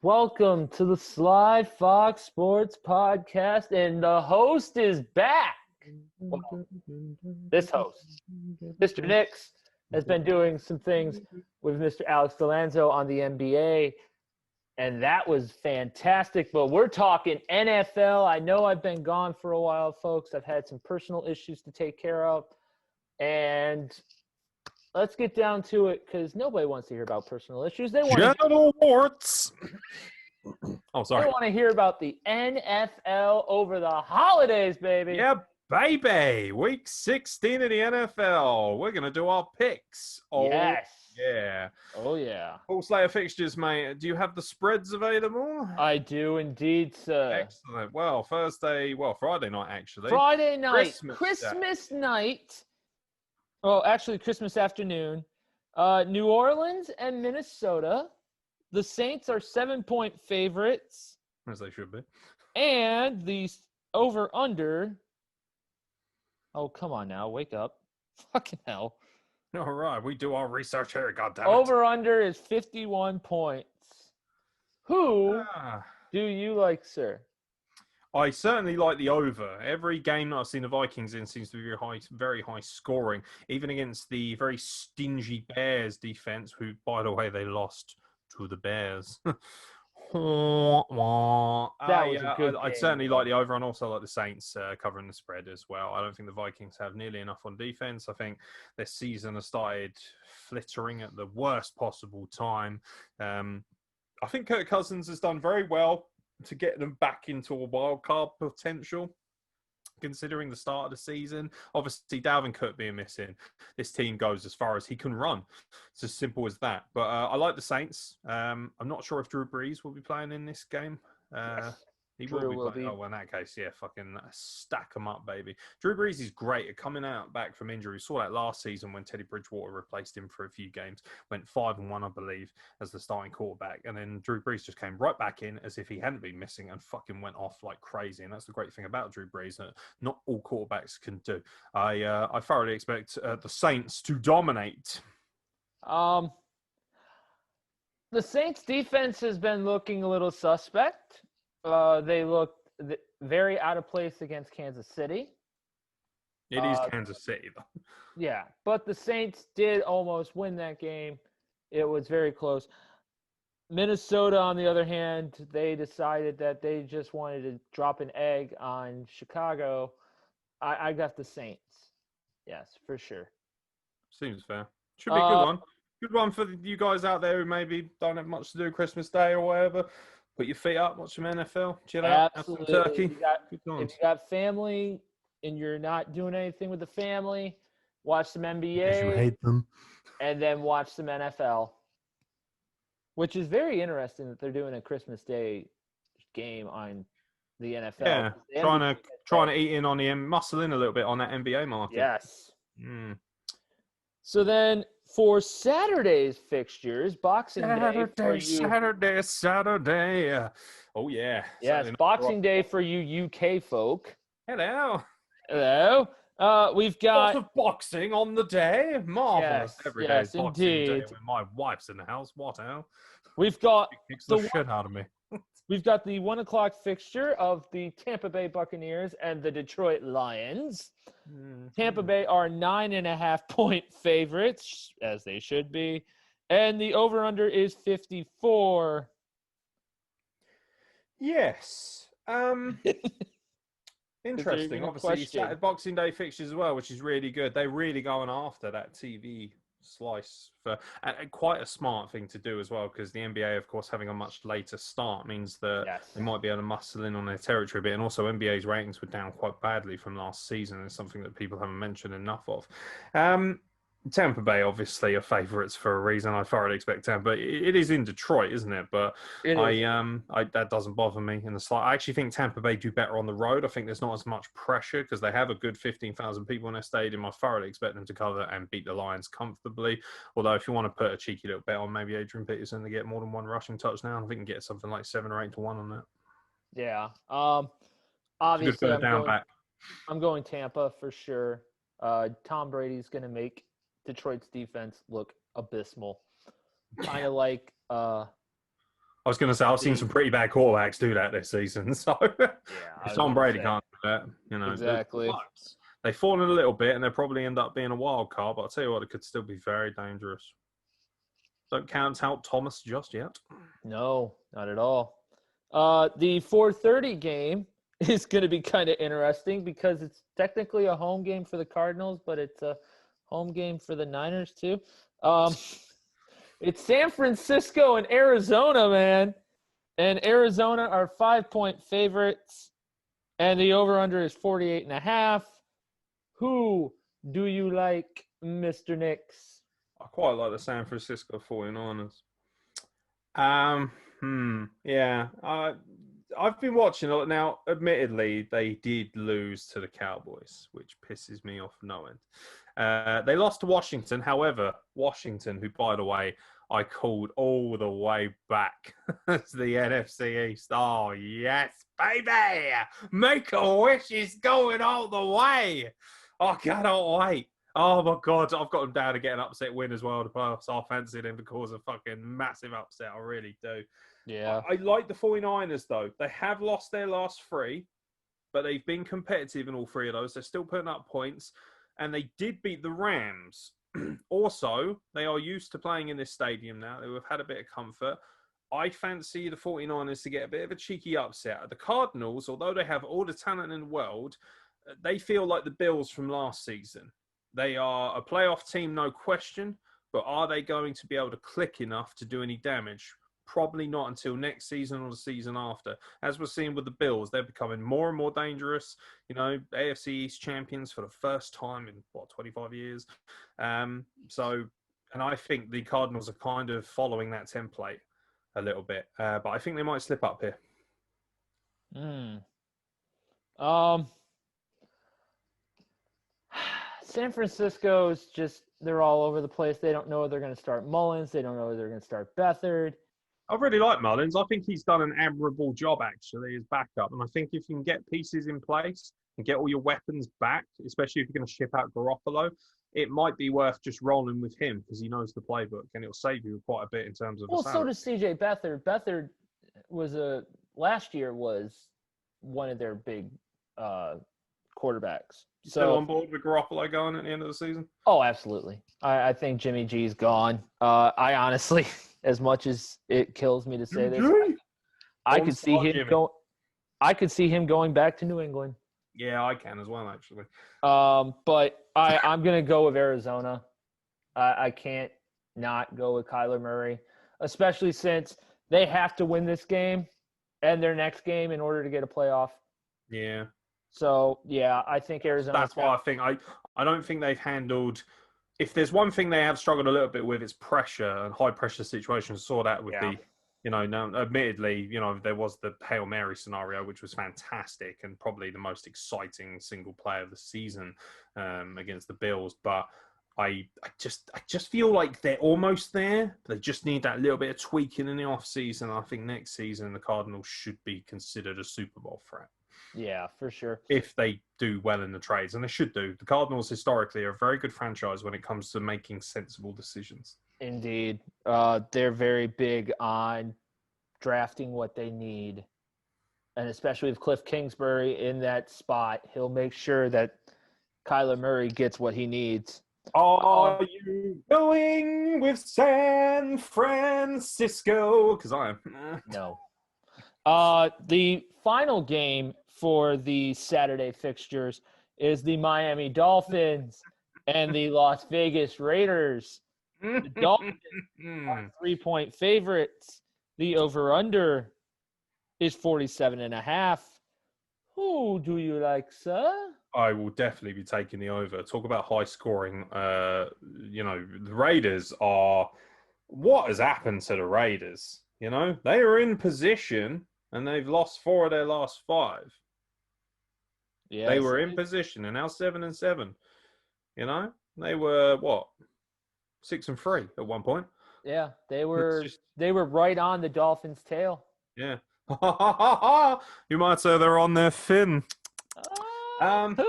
Welcome to the Sly Fox Sports podcast, and the host is back. Well, this host, Mr. Nix, has been doing some things with Mr. Alex Delanzo on the NBA, and that was fantastic. But we're talking NFL. I know I've been gone for a while, folks. I've had some personal issues to take care of, and let's get down to it because nobody wants to hear about personal issues. They want genital warts. Oh, sorry. They want to hear about the NFL over the holidays, baby. Yeah, baby. Week 16 of the NFL. We're going to do our picks. Oh, yes. yeah. Oh, yeah. Full slate of fixtures, mate. Do you have the spreads available? I do indeed, sir. Excellent. Well, Friday night, actually. Friday night. Christmas night. Oh, actually, Christmas afternoon. New Orleans and Minnesota. The Saints are 7-point favorites. As they should be. And the over-under. Oh, come on now. Wake up. Fucking hell. All right. We do our research here. Goddammit. Over-under is 51 points. Who do you like, sir? I certainly like the over. Every game that I've seen the Vikings in seems to be very high scoring, even against the very stingy Bears defense, who, by the way, they lost to the Bears. I'd certainly like the over, and also like the Saints covering the spread as well. I don't think the Vikings have nearly enough on defense. I think their season has started flittering at the worst possible time. I think Kirk Cousins has done very well to get them back into a wild card potential, considering the start of the season. Obviously, Dalvin Cook being missing, this team goes as far as he can run. It's as simple as that. But I like the Saints. I'm not sure if Drew Brees will be playing in this game. Yes. He will be. Oh, well, in that case, yeah, fucking stack them up, baby. Drew Brees is great at coming back from injury. We saw that last season when Teddy Bridgewater replaced him for a few games. Went 5-1, I believe, as the starting quarterback. And then Drew Brees just came right back in as if he hadn't been missing and fucking went off like crazy. And that's the great thing about Drew Brees, that not all quarterbacks can do. I thoroughly expect the Saints to dominate. The Saints defense has been looking a little suspect. They looked very out of place against Kansas City. It is Kansas City, though. Yeah, but the Saints did almost win that game. It was very close. Minnesota, on the other hand, they decided that they just wanted to drop an egg on Chicago. I got the Saints. Yes, for sure. Seems fair. Should be a good one. Good one for you guys out there who maybe don't have much to do Christmas Day or whatever. Put your feet up, watch some NFL, chill out, have some turkey. If you got family and you're not doing anything with the family, watch some NBA. Because you hate them. And then watch some NFL. Which is very interesting that they're doing a Christmas Day game on the NFL. Yeah, trying to eat in on the muscle in a little bit on that NBA market. Yes. So then for Saturday's fixtures, Boxing Day for you. Saturday. Oh, yeah. Yes, Boxing Day for you UK folk. Hello. We've got... Lots of boxing on the day. Marvelous. Every day is Boxing Day when my wife's in the house. What hell? We've got... She kicks the shit out of me. We've got the 1 o'clock fixture of the Tampa Bay Buccaneers and the Detroit Lions. Tampa Bay are 9.5-point favorites, as they should be. And the over-under is 54. Yes. Interesting. Obviously, Boxing Day fixtures as well, which is really good. They're really going after that TV slice for quite a smart thing to do as well, because the NBA, of course, having a much later start means that they might be able to muscle in on their territory a bit. And also NBA's ratings were down quite badly from last season. It's something that people haven't mentioned enough of. Tampa Bay, obviously, are favourites for a reason. I thoroughly expect Tampa. It is in Detroit, isn't it? But that doesn't bother me in the slight. I actually think Tampa Bay do better on the road. I think there's not as much pressure because they have a good 15,000 people in their stadium. I thoroughly expect them to cover and beat the Lions comfortably. Although, if you want to put a cheeky little bet on maybe Adrian Peterson to get more than one rushing touchdown, I think you can get something like 7 or 8 to 1 on that. Yeah. Obviously, I'm going Tampa for sure. Tom Brady's going to make Detroit's defense look abysmal. Kind of like I was going to say, I've seen some pretty bad quarterbacks do that this season. So if Tom Brady can't do that, exactly. They've fallen a little bit and they'll probably end up being a wild card. But I'll tell you what, it could still be very dangerous. Don't count out Thomas just yet. No, not at all. The 4:30 game is going to be kind of interesting because it's technically a home game for the Cardinals, but it's a home game for the Niners too. It's San Francisco and Arizona, man. And Arizona are 5-point favorites. And the over-under is 48.5. Who do you like, Mr. Nix? I quite like the San Francisco 49ers. Yeah. I've been watching it. Now, admittedly, they did lose to the Cowboys, which pisses me off no end. They lost to Washington. However, Washington, who, by the way, I called all the way back to the NFC East. Oh, yes, baby! Make-A-Wish is going all the way! I cannot wait. Oh, my God. I've got them down to get an upset win as well. The playoffs, I fancy them to cause a fucking massive upset. I really do. Yeah. I like the 49ers, though. They have lost their last three, but they've been competitive in all three of those. They're still putting up points, and they did beat the Rams. Also, they are used to playing in this stadium now. They have had a bit of comfort. I fancy the 49ers to get a bit of a cheeky upset. The Cardinals, although they have all the talent in the world, they feel like the Bills from last season. They are a playoff team, no question, but are they going to be able to click enough to do any damage? Probably not until next season or the season after. As we're seeing with the Bills, they're becoming more and more dangerous. AFC East champions for the first time in, 25 years. And I think the Cardinals are kind of following that template a little bit. But I think they might slip up here. San Francisco's they're all over the place. They don't know if they're going to start Mullins. They don't know if they're going to start Beathard. I really like Mullins. I think he's done an admirable job, actually, as backup. And I think if you can get pieces in place and get all your weapons back, especially if you're going to ship out Garoppolo, it might be worth just rolling with him because he knows the playbook and it'll save you quite a bit in terms of the salary. So does CJ Beathard. Beathard last year was one of their big quarterbacks. Still on board with Garoppolo going at the end of the season? Oh, absolutely. I think Jimmy G's gone. I honestly, as much as it kills me to say this, I could see him I could see him going back to New England. Yeah, I can as well, actually. But I'm going to go with Arizona. I can't not go with Kyler Murray, especially since they have to win this game and their next game in order to get a playoff. Yeah. So, yeah, I think Arizona. That's why I think I don't think they've handled. If there's one thing they have struggled a little bit with, it's pressure and high pressure situations. Saw that with now admittedly, there was the Hail Mary scenario, which was fantastic and probably the most exciting single play of the season against the Bills. But I just feel like they're almost there. They just need that little bit of tweaking in the off season. I think next season the Cardinals should be considered a Super Bowl threat. Yeah, for sure. If they do well in the trades, and they should do. The Cardinals historically are a very good franchise when it comes to making sensible decisions. Indeed. They're very big on drafting what they need. And especially with Cliff Kingsbury in that spot, he'll make sure that Kyler Murray gets what he needs. Are you going with San Francisco? Because I am. No. The final game for the Saturday fixtures is the Miami Dolphins and the Las Vegas Raiders. The Dolphins are 3-point favorites. The over-under is 47.5. Who do you like, sir? I will definitely be taking the over. Talk about high scoring. The Raiders are. What has happened to the Raiders? They are in position and they've lost 4 of their last 5. Yeah, they were in position and now 7-7. They were 6-3 at one point. Yeah, they were right on the Dolphins' tail. Yeah. You might say they're on their fin. The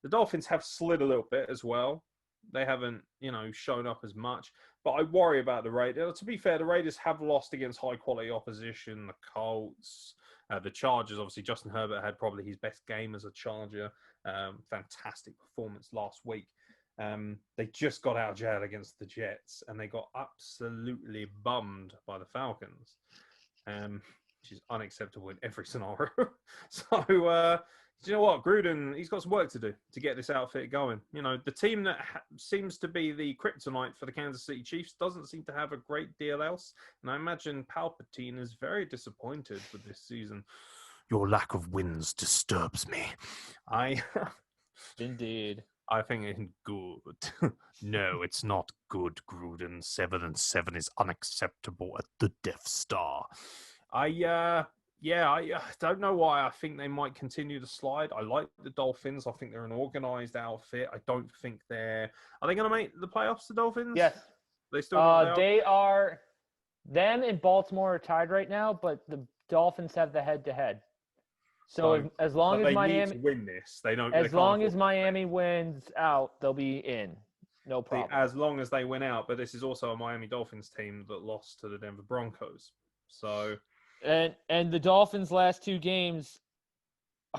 Dolphins have slid a little bit as well. They haven't, shown up as much. But I worry about the Raiders. To be fair, the Raiders have lost against high-quality opposition, the Colts, the Chargers. Obviously, Justin Herbert had probably his best game as a Charger. Fantastic performance last week. They just got out of jail against the Jets, and they got absolutely bummed by the Falcons, which is unacceptable in every scenario. So, you know what? Gruden, he's got some work to do to get this outfit going. The team that seems to be the kryptonite for the Kansas City Chiefs doesn't seem to have a great deal else. And I imagine Palpatine is very disappointed with this season. Your lack of wins disturbs me. Indeed. I think it's good. No, it's not good, Gruden. 7-7 is unacceptable at the Death Star. I don't know why. I think they might continue to slide. I like the Dolphins. I think they're an organized outfit. I don't think are they going to make the playoffs, the Dolphins? Yes. They still they are. Them and Baltimore are tied right now, but the Dolphins have the head-to-head. So as long as Miami need to win this, they don't. As long as Miami wins out, they'll be in. No problem. As long as they win out, but this is also a Miami Dolphins team that lost to the Denver Broncos. So and the Dolphins' last 2 games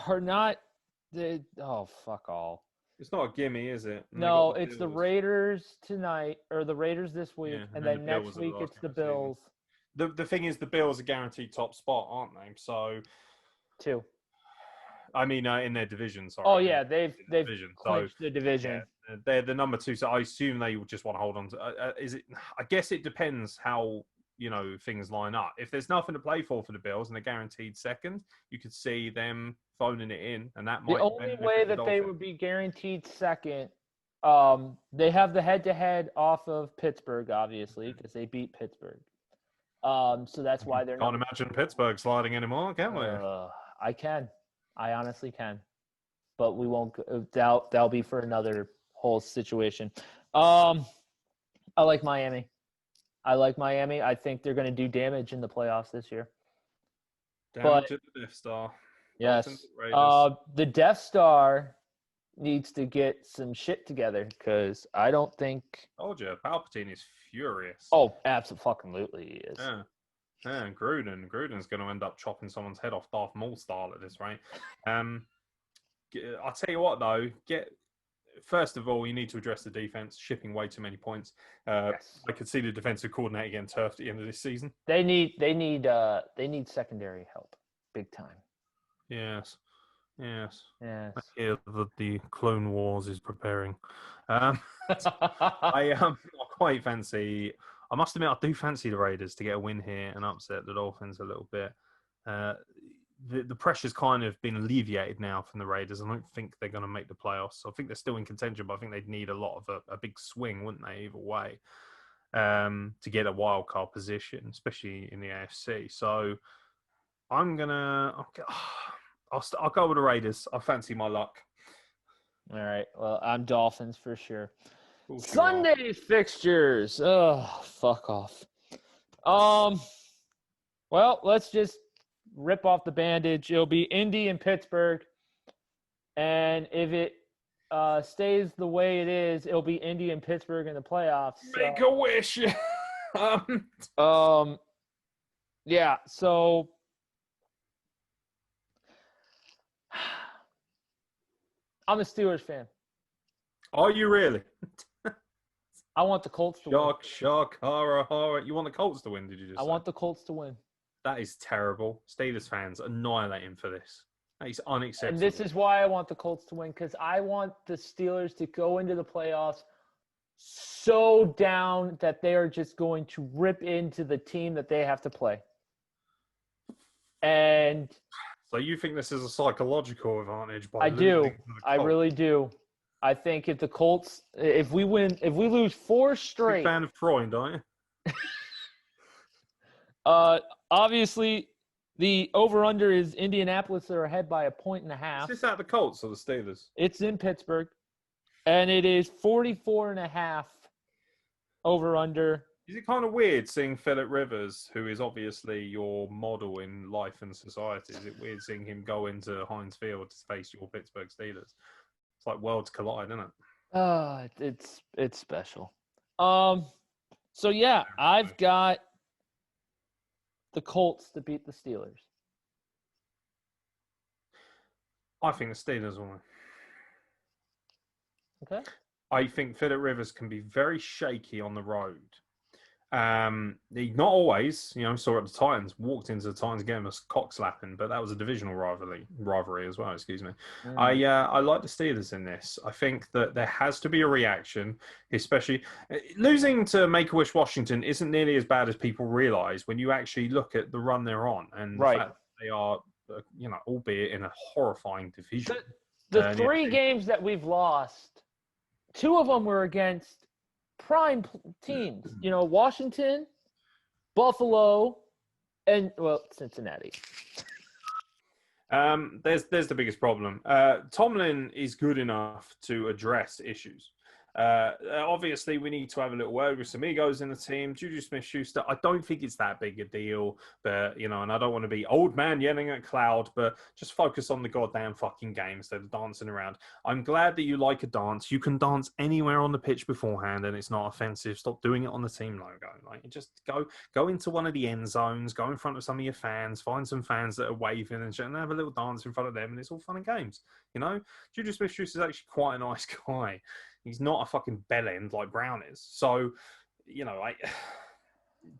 are not fuck all. It's not a gimme, is it? And no, it's the Raiders tonight or the Raiders this week, and then the next week it's the Bills. The thing is, the Bills are guaranteed top spot, aren't they? So 2. I mean, in their division. Sorry. Oh yeah, they've clinched the division. Yeah, they're the number 2, so I assume they would just want to hold on to. Is it? I guess it depends how things line up. If there's nothing to play for the Bills and they're guaranteed second, you could see them phoning it in, and that might. The only way that they would be guaranteed second, they have the head-to-head off of Pittsburgh, obviously, because they beat Pittsburgh. So that's why they're can't imagine Pittsburgh sliding anymore, can we? I can. I honestly can, but we won't. That'll be for another whole situation. I like Miami. I think they're going to do damage in the playoffs this year. Damage at the Death Star. Yes. The Death Star needs to get some shit together because I don't think. Told you, Palpatine is furious. Oh, absolutely, he is. Yeah. Yeah, and Gruden's going to end up chopping someone's head off Darth Maul style at this rate. I'll tell you what, though. First of all, you need to address the defense, shipping way too many points. Yes. I could see the defensive coordinator getting turfed at the end of this season. They need secondary help, big time. Yes. I hear that the Clone Wars is preparing. I quite fancy. I must admit, I do fancy the Raiders to get a win here and upset the Dolphins a little bit. The pressure's kind of been alleviated now from the Raiders. I don't think they're going to make the playoffs. I think they're still in contention, but I think they'd need a lot of a big swing, wouldn't they, either way, to get a wild card position, especially in the AFC. So I'll go with the Raiders. I fancy my luck. All right. Well, I'm Dolphins for sure. Sunday fixtures. Oh, fuck off. Well, let's just rip off the bandage. It'll be Indy and Pittsburgh. And if it stays the way it is, it'll be Indy and Pittsburgh in the playoffs. Make a wish. Yeah, so I'm a Steelers fan. Are you really? I want the Colts to win. Shock, horror. You want the Colts to win, did you just say? I want the Colts to win. That is terrible. Steelers fans annihilating for this. That is unacceptable. And this is why I want the Colts to win, because I want the Steelers to go into the playoffs so down that they are just going to rip into the team that they have to play. And so you think this is a psychological advantage? I do. I really do. I think if the Colts, if we lose 4 straight. Big fan of Freund, aren't you? Obviously, the over/under is Indianapolis are ahead by 1.5 points. Is this at the Colts or the Steelers? It's in Pittsburgh, and it is 44.5 over/under. Is it kind of weird seeing Phillip Rivers, who is obviously your model in life and society? Is it weird seeing him go into Heinz Field to face your Pittsburgh Steelers? It's like worlds collide, isn't it? It's special. So yeah, I've got the Colts to beat the Steelers. I think the Steelers will win. Okay. I think Phillip Rivers can be very shaky on the road. Not always, saw at the Titans, walked into the Titans game as cock slapping, but that was a divisional rivalry as well. Excuse me. I like the Steelers in this. I think that there has to be a reaction, especially losing to Make-A-Wish Washington isn't nearly as bad as people realize when you actually look at the run they're on and the fact that they are, albeit in a horrifying division. The three games that we've lost, two of them were against prime teams. Washington, Buffalo, and Cincinnati. There's the biggest problem. Tomlin is good enough to address issues. Obviously, we need to have a little word with some egos in the team. Juju Smith-Schuster, I don't think it's that big a deal, but, and I don't want to be old man yelling at cloud, but just focus on the goddamn fucking game instead of dancing around. I'm glad that you like a dance. You can dance anywhere on the pitch beforehand, and it's not offensive. Stop doing it on the team logo. Like, just go into one of the end zones, go in front of some of your fans, find some fans that are waving and have a little dance in front of them, and it's all fun and games. Juju Smith-Schuster is actually quite a nice guy. He's not a fucking bellend like Brown is. So,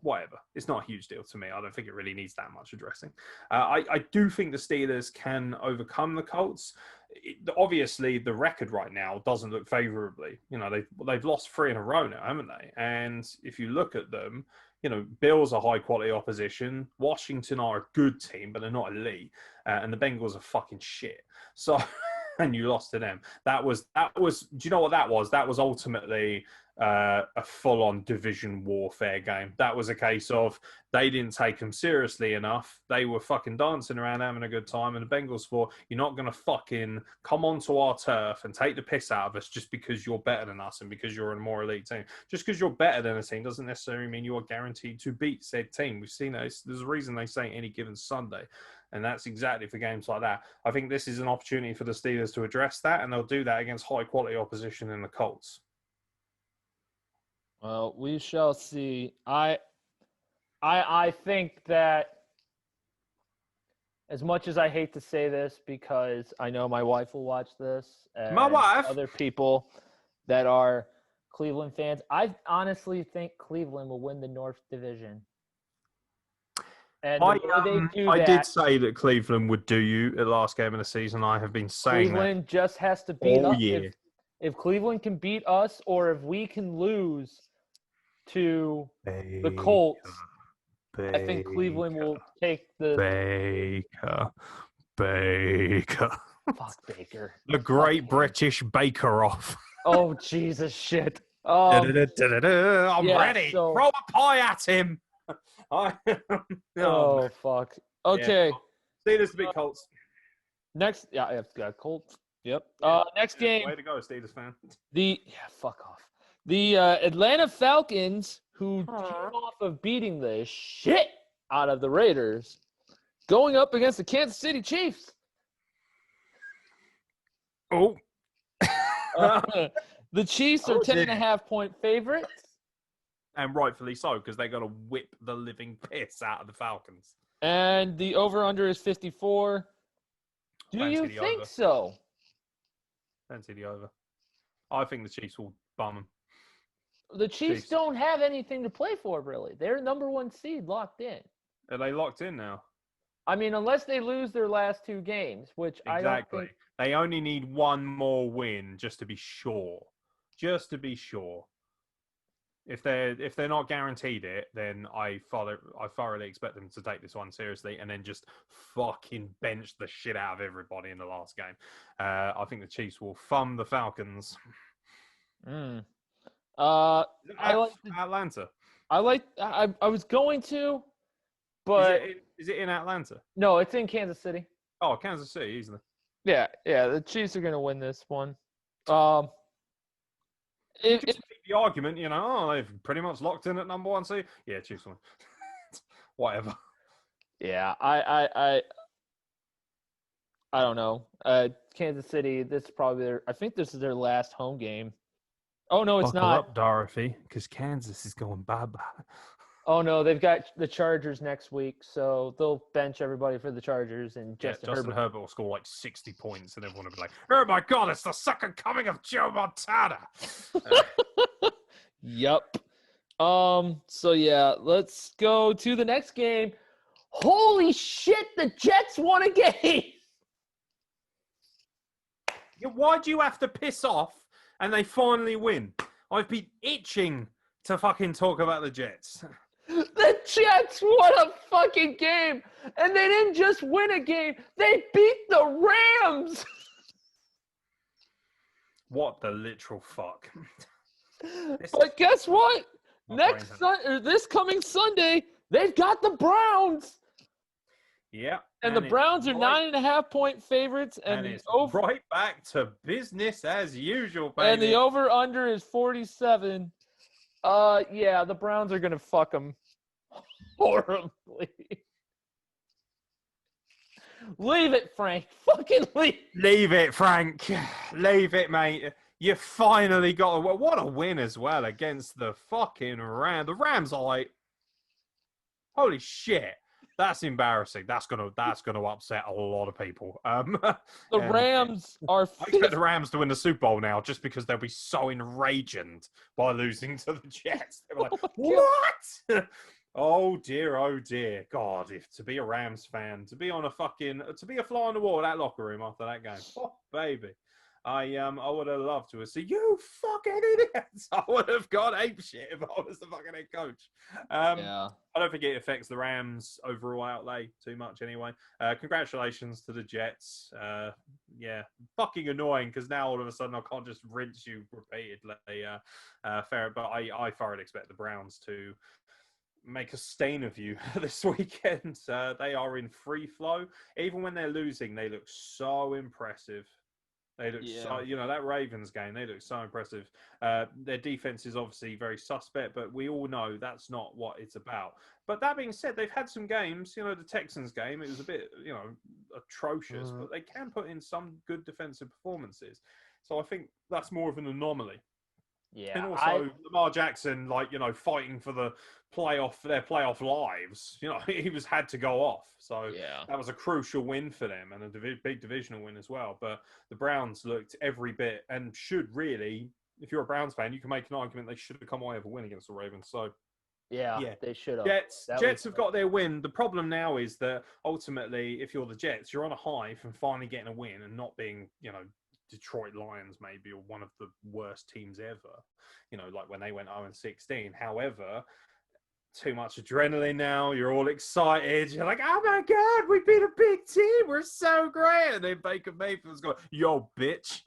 whatever. It's not a huge deal to me. I don't think it really needs that much addressing. I do think the Steelers can overcome the Colts. Obviously, the record right now doesn't look favorably. They've lost 3 in a row now, haven't they? And if you look at them, Bills are high quality opposition. Washington are a good team, but they're not elite. And the Bengals are fucking shit. So... and you lost to them. That was. Do you know what that was? That was ultimately a full-on division warfare game. That was a case of they didn't take them seriously enough. They were fucking dancing around having a good time, and the Bengals thought, you're not going to fucking come onto our turf and take the piss out of us just because you're better than us and because you're a more elite team. Just because you're better than a team doesn't necessarily mean you are guaranteed to beat said team. We've seen that. There's a reason they say any given Sunday. And that's exactly for games like that. I think this is an opportunity for the Steelers to address that, and they'll do that against high-quality opposition in the Colts. Well, we shall see. I think that, as much as I hate to say this, because I know my wife will watch this, and my wife, other people that are Cleveland fans, I honestly think Cleveland will win the North Division. And I did say that Cleveland would do you at the last game of the season. I have been saying Cleveland just has to beat us. If Cleveland can beat us, or if we can lose to the Colts, I think Cleveland will take the Baker. Fuck Baker. The great British Baker off. Oh, Jesus shit. I'm ready. So... throw a pie at him. Oh, fuck. Okay. Steelers to beat Colts. Next, Colts. Yep. Next game. Way to go, Steelers fan. Fuck off. The Atlanta Falcons, who came off of beating the shit out of the Raiders, going up against the Kansas City Chiefs. Oh. The Chiefs are 10.5-point favorites. And rightfully so, because they're going to whip the living piss out of the Falcons. And the over-under is 54. Do you think so? Fancy the over. I think the Chiefs will bum them. The Chiefs don't have anything to play for, really. They're number 1 seed locked in. Are they locked in now? I mean, unless they lose their last 2 games, which I don't think... They only need one more win just to be sure. Just to be sure. If they're not guaranteed it, then I thoroughly expect them to take this one seriously and then just fucking bench the shit out of everybody in the last game. I think the Chiefs will thumb the Falcons. I like Atlanta. I was going to, but is it in Atlanta? No, it's in Kansas City. Oh, Kansas City, easily. Yeah. The Chiefs are gonna win this one. The argument, they've pretty much locked in at number 1 seed. Yeah, Chiefs win. Whatever. Yeah, I don't know. Kansas City, this is probably I think this is their last home game Oh, no, it's Buckle not. up, Dorothy, because Kansas is going bye-bye. Oh, no, they've got the Chargers next week, so they'll bench everybody for the Chargers, and Justin Herbert will score like 60 points, and everyone will be like, oh, my God, it's the second coming of Joe Montana. Yep. So, yeah, let's go to the next game. Holy shit, the Jets won a game! Why'd you have to piss off and they finally win? I've been itching to fucking talk about the Jets. The Jets won a fucking game, and they didn't just win a game. They beat the Rams. What the literal fuck? But guess what? This coming Sunday, they've got the Browns. Yeah. And the Browns are 9.5-point favorites. And it's right back to business as usual, baby. And the over-under is 47. Yeah, the Browns are going to fuck them horribly. Leave it, Frank. Fucking leave. Leave it, Frank. Leave it, mate. You finally got what a win as well against the fucking Rams. The Rams are like, holy shit. That's embarrassing. That's gonna upset a lot of people. The Rams are. I expect the Rams to win the Super Bowl now, just because they'll be so enraged by losing to the Jets. They'll be like, what? Oh dear, God! If to be a Rams fan, to be a fly on the wall of that locker room after that game, oh baby. I would have loved to have said, you fucking idiots. I would have gone ape shit if I was the fucking head coach. I don't think it affects the Rams' overall outlay too much anyway. Congratulations to the Jets. Fucking annoying because now all of a sudden I can't just rinse you repeatedly. Fair, but I thoroughly expect the Browns to make a stain of you this weekend. They are in free flow. Even when they're losing, they look so impressive. They look so, that Ravens game, they look so impressive. Their defense is obviously very suspect, but we all know that's not what it's about. But that being said, they've had some games, the Texans game, it was a bit, atrocious, but they can put in some good defensive performances. So I think that's more of an anomaly. Yeah. And also Lamar Jackson, fighting for their playoff lives, he had to go off. So that was a crucial win for them and a big divisional win as well. But the Browns looked every bit and should really, if you're a Browns fan, you can make an argument they should have come away with a win against the Ravens. So yeah, they should have. Jets have got their win. The problem now is that ultimately, if you're the Jets, you're on a high from finally getting a win and not being, Detroit Lions maybe, or one of the worst teams ever, like when they went 0-16. However, too much adrenaline now. You're all excited. You're like, oh my God, we beat a big team. We're so great. And then Baker Mayfield's going, yo, bitch.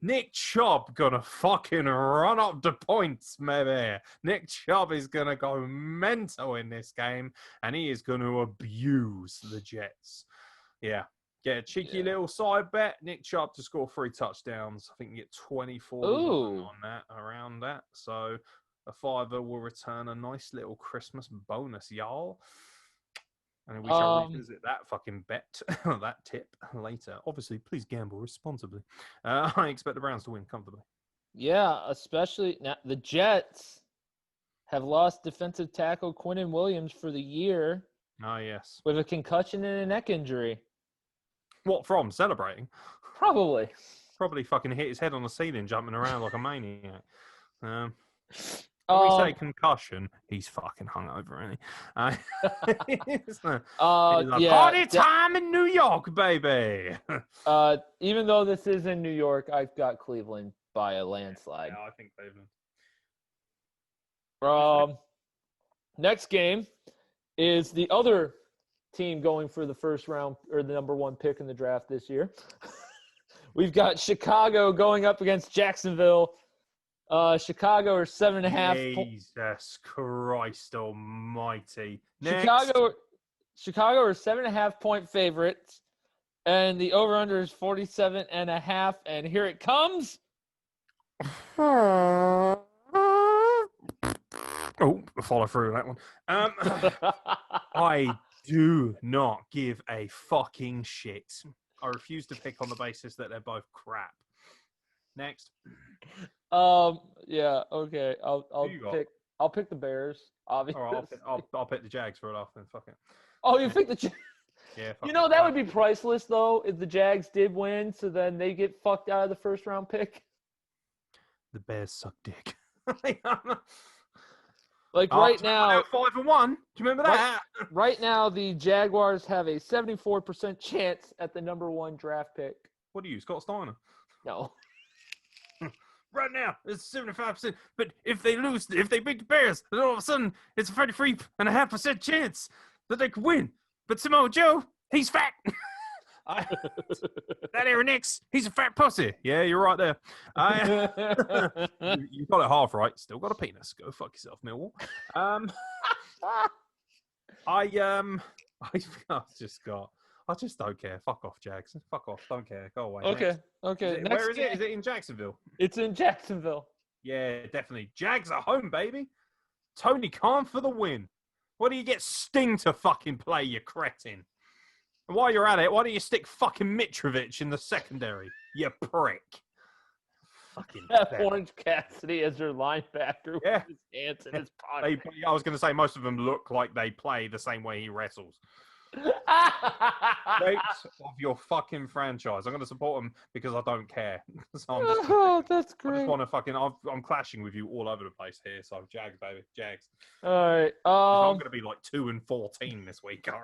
Nick Chubb gonna fucking run up the points, maybe. Nick Chubb is gonna go mental in this game, and he is gonna abuse the Jets. Yeah. Get a cheeky little side bet. Nick Chubb to score 3 touchdowns. I think you get 24 on that, around that. So a fiver will return a nice little Christmas bonus, y'all. And we shall revisit that fucking bet, that tip later. Obviously, please gamble responsibly. I expect the Browns to win comfortably. Yeah, especially now the Jets have lost defensive tackle Quinnen Williams for the year. Oh, yes. With a concussion and a neck injury. What from? Celebrating? Probably fucking hit his head on the ceiling, jumping around like a maniac. When we say concussion, he's fucking hungover, isn't he? Party time in New York, baby. Even though this is in New York, I've got Cleveland by a landslide. Yeah, I think Cleveland. Next game is the other team going for the first round or the number 1 pick in the draft this year. We've got Chicago going up against Jacksonville. Chicago are 7.5. Jesus Christ Almighty! Chicago are 7.5-point favorites, and the over/under is 47.5. And here it comes. Follow through that one. I do not give a fucking shit. I refuse to pick on the basis that they're both crap. Next. Yeah. Okay. I'll pick the Bears. Obviously. All right, I'll pick the Jags for it off then. Fuck it. Oh, you pick the Jags? Yeah. You know that would be priceless though if the Jags did win, so then they get fucked out of the first round pick. The Bears suck dick. Like right now, 5-1. Do you remember that? Right now, the Jaguars have a 74% chance at the number 1 draft pick. What do you, Scott Steiner? No. Right now, it's 75%. But if they lose, if they beat the Bears, then all of a sudden, it's a 33.5% chance that they could win. But Samoa Joe, he's fat. That Aaron Nix, he's a fat pussy. Yeah, you're right there. You got it half right. Still got a penis. Go fuck yourself, Millwall. I just don't care. Fuck off, Jags. Fuck off. Don't care. Go away. Okay. Okay. Where is it? Is it in Jacksonville? It's in Jacksonville. Yeah, definitely. Jags are home, baby. Tony Khan for the win. Why do you get Sting to fucking play, you cretin? And while you're at it, why don't you stick fucking Mitrovic in the secondary, you prick? Fucking Orange Cassidy as their linebacker with his hands in his pocket. I was going to say most of them look like they play the same way he wrestles. Great of your fucking franchise. I'm going to support them because I don't care. So that's great. I just want to fucking. I'm clashing with you all over the place here. So Jags, baby, Jags. All right. I'm going to be like 2-14 this week, I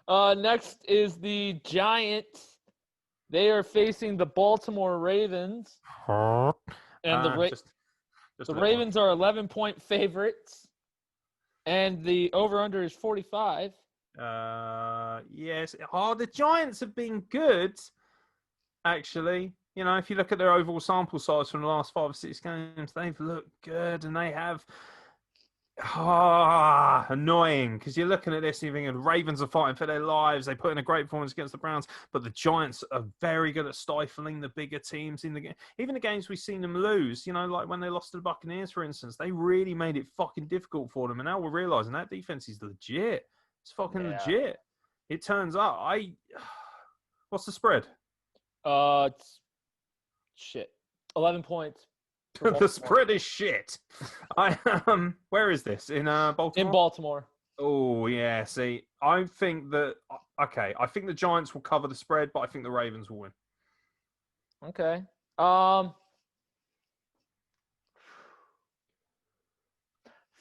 reckon. Next is the Giants. They are facing the Baltimore Ravens, and the Ravens are 11-point favorites. And the over-under is 45. Yes. The Giants have been good, actually. You know, if you look at their overall sample size from the last 5 or 6 games, they've looked good, and they have... annoying, because you're looking at this and you're thinking the Ravens are fighting for their lives. They put in a great performance against the Browns, but the Giants are very good at stifling the bigger teams in the game. Even the games we've seen them lose, you know, like when they lost to the Buccaneers, for instance, they really made it fucking difficult for them. And now we're realizing that defense is legit. It's fucking legit. It turns out. What's the spread? It's shit. 11 points. The spread is shit. Where is this? In Baltimore? In Baltimore. Oh, yeah. See, I think the Giants will cover the spread, but I think the Ravens will win. Okay.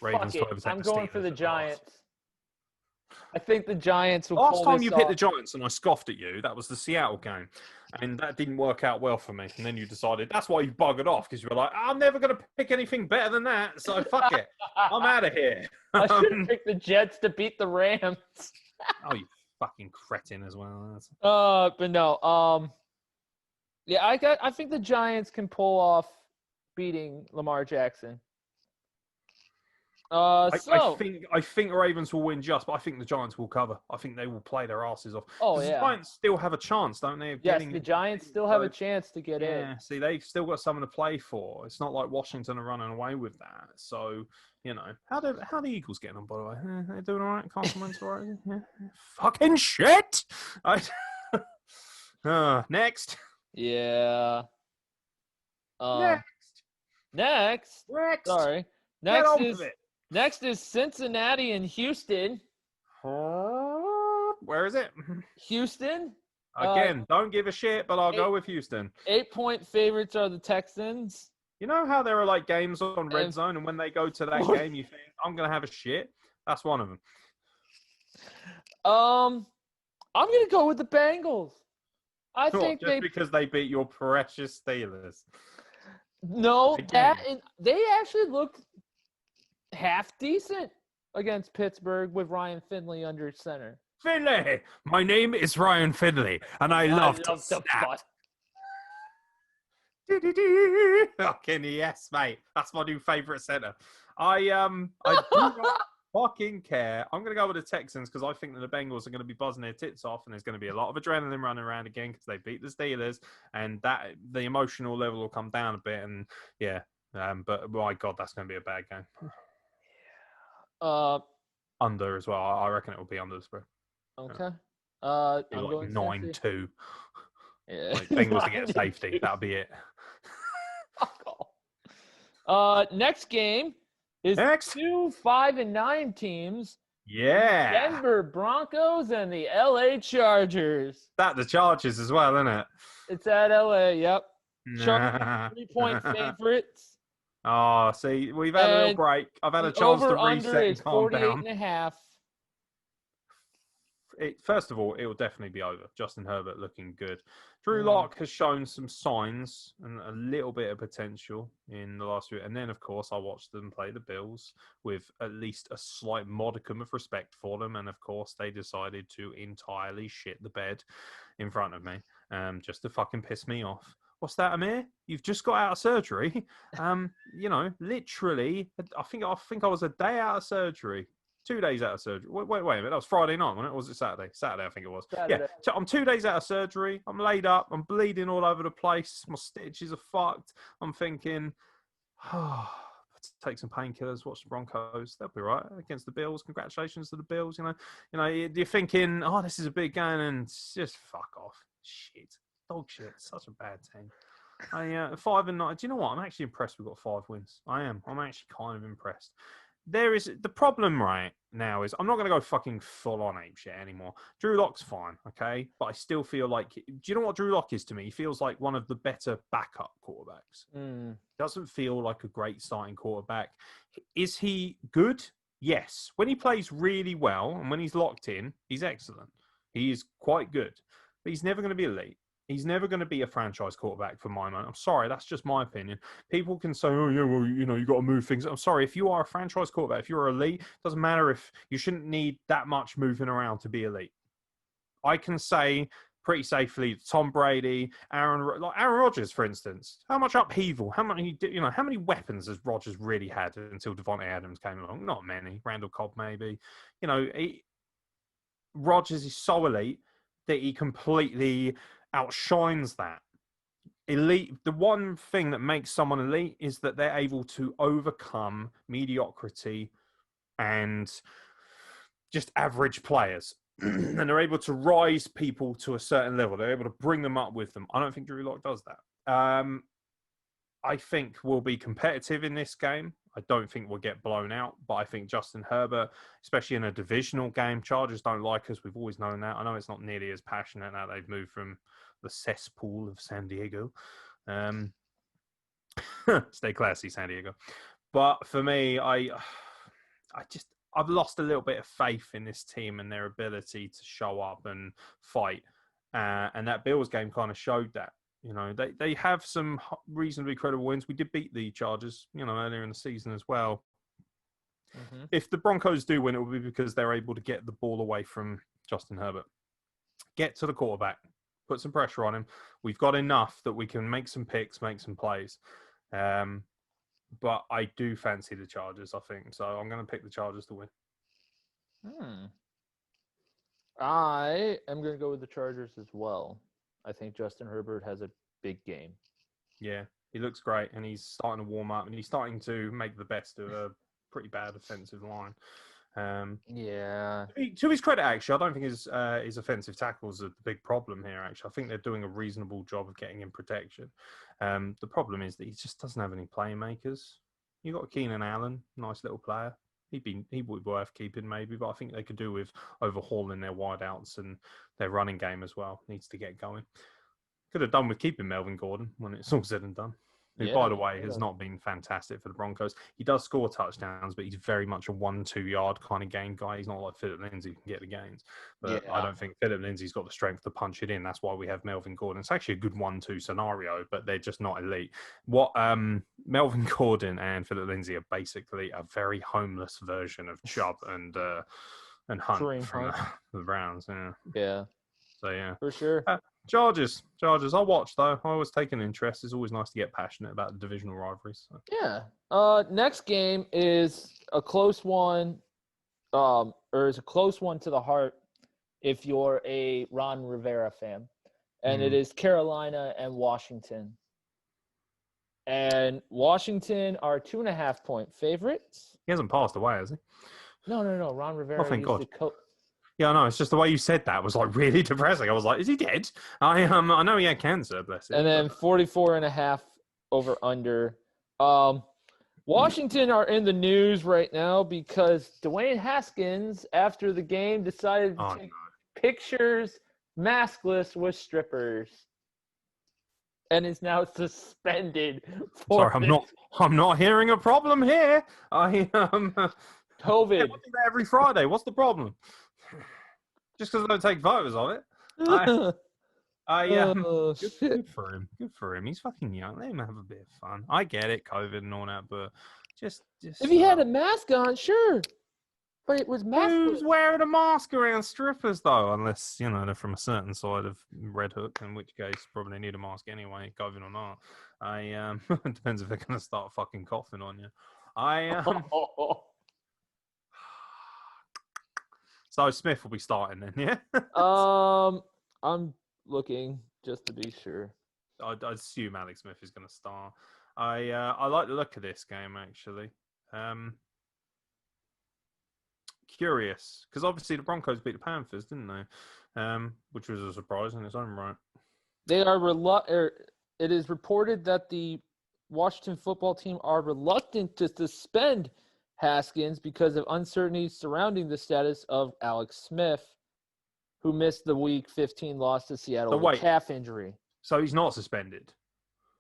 Ravens to overtake I'm the going Steelers for the at Giants. last. I think the Giants will Last time you picked the off. Giants and I scoffed at you, that was the Seattle game. And that didn't work out well for me. And then you decided, that's why you buggered off, because you were like, I'm never going to pick anything better than that. So fuck it. I'm out of here. I should have picked the Jets to beat the Rams. Oh, you fucking cretin as well. But no. Yeah, I think the Giants can pull off beating Lamar Jackson. I think the Ravens will win but I think the Giants will cover. I think they will play their asses off. Oh, yeah. The Giants still have a chance, don't they? Yes, the Giants still have a chance to get in. Yeah, see, they've still got something to play for. It's not like Washington are running away with that. So, you know, how the Eagles getting on, by the way? They're doing all right? Carson Wentz all right? Yeah. Fucking shit! Next. Yeah. Next. Sorry. Next is Cincinnati and Houston. Where is it? Houston. Again, don't give a shit, but I'll go with Houston. 8-point favorites are the Texans. You know how there are like games on Red Zone, and when they go to that game, you think, I'm going to have a shit? That's one of them. I'm going to go with the Bengals. I think because they beat your precious Steelers. No, they actually looked half decent against Pittsburgh with Ryan Finley under center. Finley! My name is Ryan Finley, and I love to snap. Fucking yes, mate. That's my new favourite center. I do not fucking care. I'm going to go with the Texans because I think that the Bengals are going to be buzzing their tits off, and there's going to be a lot of adrenaline running around again because they beat the Steelers, and that the emotional level will come down a bit. And yeah, but my God, that's going to be a bad game. Under as well. I reckon it will be under the spread. Okay. Like 9-2. Yeah. Like, Bengals to get safety. That'll be it. Fuck off. Next game is two 5-9 teams. Yeah. Denver Broncos and the LA Chargers. That the Chargers as well, isn't it? It's at LA, yep. Chargers 3-point favorites. Oh, see, we've had a little break. I've had a chance to reset and calm down. 48.5. First of all, it will definitely be over. Justin Herbert looking good. Drew Lock has shown some signs and a little bit of potential in the last few. And then, of course, I watched them play the Bills with at least a slight modicum of respect for them. And, of course, they decided to entirely shit the bed in front of me just to fucking piss me off. What's that, Amir? You've just got out of surgery. Literally, I think I was a day out of surgery. 2 days out of surgery. Wait a minute. That was Friday night, wasn't it? Or was it Saturday? Saturday, I think it was. Saturday. Yeah. So I'm 2 days out of surgery. I'm laid up. I'm bleeding all over the place. My stitches are fucked. I'm thinking, take some painkillers, watch the Broncos. They'll be right against the Bills. Congratulations to the Bills. You're thinking, this is a big game, and just fuck off. Shit. Dog shit. Such a bad team. 5-9. Do you know what? I'm actually impressed we've got 5 wins. I am. I'm actually kind of impressed. There is the problem right now is I'm not going to go fucking full on ape shit anymore. Drew Lock's fine, okay? But I still feel like, do you know what Drew Lock is to me? He feels like one of the better backup quarterbacks. Doesn't feel like a great starting quarterback. Is he good? Yes. When he plays really well and when he's locked in, he's excellent. He is quite good. But he's never going to be elite. He's never going to be a franchise quarterback for my money. I'm sorry, that's just my opinion. People can say, you got to move things. I'm sorry, if you are a franchise quarterback, if you're elite, it doesn't matter if you shouldn't need that much moving around to be elite. I can say pretty safely, Tom Brady, Aaron Rodgers, for instance. How much upheaval? How many weapons has Rodgers really had until Devontae Adams came along? Not many. Randall Cobb, maybe. Rodgers is so elite that he completely outshines that. Elite, the one thing that makes someone elite is that they're able to overcome mediocrity and just average players. And they're able to rise people to a certain level. They're able to bring them up with them. I don't think Drew Lock does that. I think we'll be competitive in this game. I don't think we'll get blown out, but I think Justin Herbert, especially in a divisional game, Chargers don't like us. We've always known that. I know it's not nearly as passionate now they've moved from the cesspool of San Diego. Stay classy, San Diego. But for me, I've lost a little bit of faith in this team and their ability to show up and fight. And that Bills game kind of showed that. They have some reasonably credible wins. We did beat the Chargers, earlier in the season as well. Mm-hmm. If the Broncos do win, it will be because they're able to get the ball away from Justin Herbert. Get to the quarterback. Put some pressure on him. We've got enough that we can make some picks, make some plays. But I do fancy the Chargers, I think. So I'm going to pick the Chargers to win. I am going to go with the Chargers as well. I think Justin Herbert has a big game. Yeah, he looks great, and he's starting to warm up, and he's starting to make the best of a pretty bad offensive line. Yeah. To his credit, actually, I don't think his offensive tackles are the big problem here, actually. I think they're doing a reasonable job of getting him protection. The problem is that he just doesn't have any playmakers. You got Keenan Allen, nice little player. He would be worth keeping maybe, but I think they could do with overhauling their wideouts and their running game as well. Needs to get going. Could have done with keeping Melvin Gordon when it's all said and done. Who, by the way, has not been fantastic for the Broncos. He does score touchdowns, but he's very much a 1-2 yard kind of game guy. He's not like Philip Lindsay who can get the gains. But I don't think Philip Lindsay's got the strength to punch it in. That's why we have Melvin Gordon. It's actually a good 1-2 scenario, but they're just not elite. What Melvin Gordon and Philip Lindsay are basically a very homeless version of Chubb and Hunt from the Browns. Yeah. So, yeah. For sure. Chargers. I'll watch, though. I always take an interest. It's always nice to get passionate about the divisional rivalries. So. Yeah. Next game is a close one, or is a close one to the heart if you're a Ron Rivera fan. And it is Carolina and Washington. And Washington are 2.5-point favorites. He hasn't passed away, has he? No. Ron Rivera. Oh, thank God. Yeah, I know. It's just the way you said that was like really depressing. I was like, is he dead? I know he had cancer, bless him. And then 44.5 over under. Washington are in the news right now because Dwayne Haskins, after the game, decided to take pictures maskless with strippers, and is now suspended for. Sorry, I'm not hearing a problem here. I COVID. I do that every Friday. What's the problem? Just because I don't take photos of it. Good for him. Good for him. He's fucking young. Let him have a bit of fun. I get it, COVID and all that, but just if he had a mask on, sure. But it was maskless. Who's wearing a mask around strippers, though? Unless, they're from a certain side of Red Hook, in which case probably need a mask anyway, COVID or not. It depends if they're going to start fucking coughing on you. So Smith will be starting then, yeah? I'm looking just to be sure. I assume Alex Smith is going to start. I like the look of this game, actually. Curious, because obviously the Broncos beat the Panthers, didn't they? Which was a surprise in its own right. They are it is reported that the Washington football team are reluctant to suspend Haskins because of uncertainty surrounding the status of Alex Smith, who missed the Week 15 loss to Seattle with a calf injury. So he's not suspended?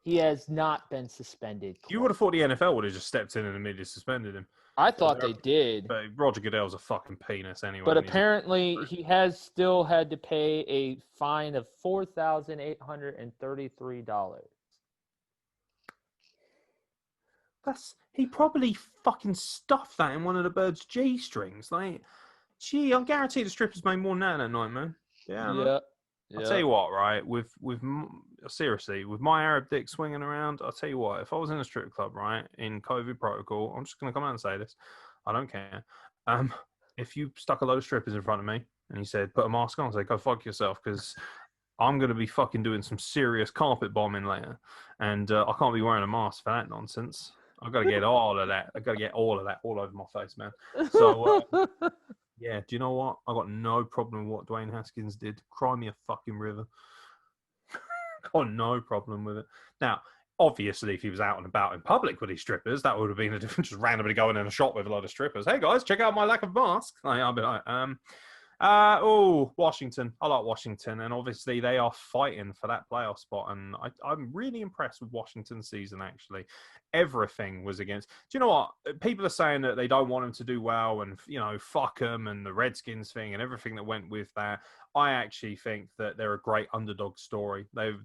He has not been suspended. You would have thought the NFL would have just stepped in and immediately suspended him. I thought they did. But Roger Goodell's a fucking penis anyway. But apparently he has still had to pay a fine of $4,833. He probably fucking stuffed that in one of the birds' G-strings. Like, I guarantee the strippers made more than that night, man. Yeah. I'll tell you what, right? Seriously, with my Arab dick swinging around, I'll tell you what, if I was in a strip club, right, in COVID protocol, I'm just going to come out and say this. I don't care. If you stuck a load of strippers in front of me and you said, put a mask on, I'd say, go fuck yourself, because I'm going to be fucking doing some serious carpet bombing later. And I can't be wearing a mask for that nonsense. I've got to get all of that. I've got to get all of that all over my face, man. So, yeah, do you know what? I got no problem with what Dwayne Haskins did. Cry me a fucking river. Got no problem with it. Now, obviously, if he was out and about in public with his strippers, that would have been a different. Just randomly going in a shop with a lot of strippers. Hey guys, check out my lack of mask. I'll be like, Washington. I like Washington, and obviously they are fighting for that playoff spot. And I'm really impressed with Washington's season. Actually, everything was against. Do you know what? People are saying that they don't want them to do well, and fuck them, and the Redskins thing, and everything that went with that. I actually think that they're a great underdog story. They've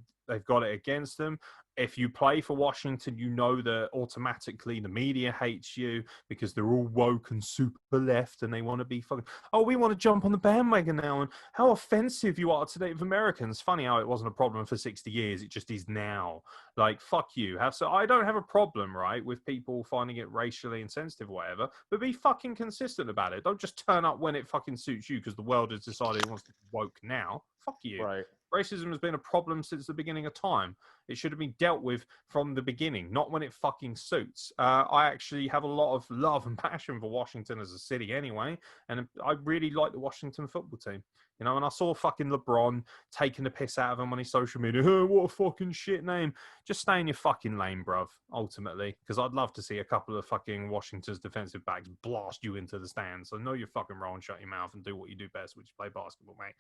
got it against them. If you play for Washington, you know that automatically the media hates you because they're all woke and super left and they want to be fucking, we want to jump on the bandwagon now, and how offensive you are to Native Americans. Funny how it wasn't a problem for 60 years. It just is now. Like, fuck you. So I don't have a problem, right, with people finding it racially insensitive or whatever, but be fucking consistent about it. Don't just turn up when it fucking suits you because the world has decided it wants to be woke now. Fuck you. Right. Racism has been a problem since the beginning of time. It should have been dealt with from the beginning, not when it fucking suits. I actually have a lot of love and passion for Washington as a city anyway, and I really like the Washington football team. And I saw fucking LeBron taking the piss out of him on his social media. Oh, what a fucking shit name. Just stay in your fucking lane, bruv, ultimately, because I'd love to see a couple of fucking Washington's defensive backs blast you into the stands. So know your fucking role and shut your mouth and do what you do best, which is play basketball, mate.